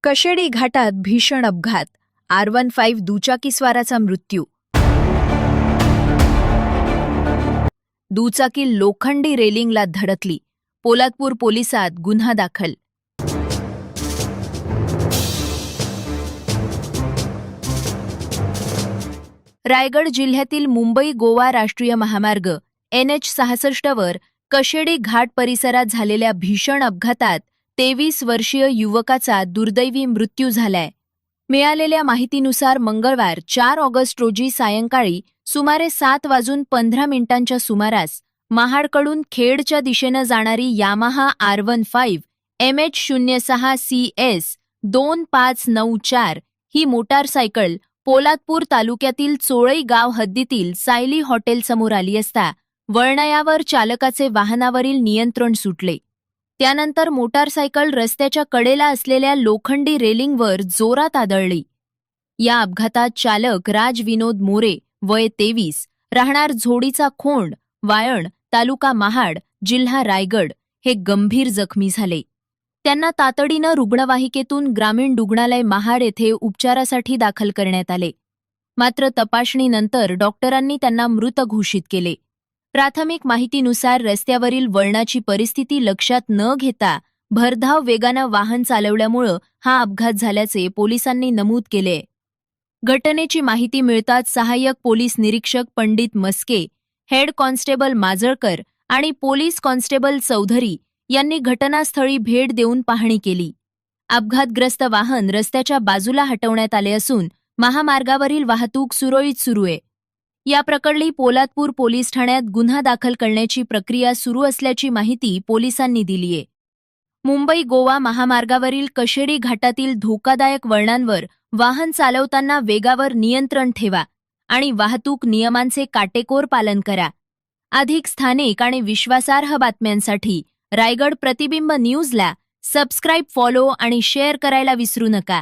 कशेडी घाटात भीषण अपघात, R15 दुचाकीस्वाराचा मृत्यू. दुचाकी लोखंडी रेलिंगला धडकली. पोलादपूर पोलिसात गुन्हा दाखल. रायगड जिल्ह्यातील मुंबई गोवा राष्ट्रीय महामार्ग NH66 वर कशेडी घाट परिसरात झालेल्या भीषण अपघातात 23 वर्षीय युवकाचा दुर्दैवी मृत्यू झालाय. मिळालेल्या माहितीनुसार मंगळवार 4 ऑगस्ट रोजी सायंकाळी सुमारे 7:15 सुमारास महाडकडून खेडच्या दिशेनं जाणारी यामाहा R15 MH06CS 2594 ही मोटारसायकल पोलादपूर तालुक्यातील चोळई गाव हद्दीतील सायली हॉटेलसमोर आली असता वळणायावर चालकाचे वाहनावरील नियंत्रण सुटले. त्यानंतर मोटारसायकल रस्त्याच्या कडेला असलेल्या लोखंडी रेलिंगवर जोरात आदळली. या अपघातात चालक राज विनोद मोरे वय 23 राहणार झोडीचा खोंड वायण तालुका महाड जिल्हा रायगड हे गंभीर जखमी झाले. त्यांना तातडीनं रुग्णवाहिकेतून ग्रामीण रुग्णालय महाड येथे उपचारासाठी दाखल करण्यात आले. मात्र तपासणीनंतर डॉक्टरांनी त्यांना मृत घोषित केले. प्राथमिक माहितीनुसार रस्त्यावरील वळणाची परिस्थिती लक्षात न घेता भरधाव वेगानं वाहन चालवल्यामुळं हा अपघात झाल्याचे पोलिसांनी नमूद केले. घटनेची माहिती मिळताच सहाय्यक पोलीस निरीक्षक पंडित मस्के, हेड कॉन्स्टेबल माजळकर आणि पोलीस कॉन्स्टेबल चौधरी यांनी घटनास्थळी भेट देऊन पाहणी केली. अपघातग्रस्त वाहन रस्त्याच्या बाजूला हटवण्यात आले असून महामार्गावरील वाहतूक सुरळीत सुरू आहे. या प्रकरणी पोलादपूर पोलीस ठाण्यात गुन्हा दाखल करण्याची प्रक्रिया सुरू असल्याची माहिती पोलिसांनी दिलीय. मुंबई गोवा महामार्गावरील कशेडी घाटातील धोकादायक वळणांवर वाहन चालवताना वेगावर नियंत्रण ठेवा आणि वाहतूक नियमांचे काटेकोर पालन करा. अधिक स्थानिक आणि विश्वासार्ह बातम्यांसाठी रायगड प्रतिबिंब न्यूजला सबस्क्राईब, फॉलो आणि शेअर करायला विसरू नका.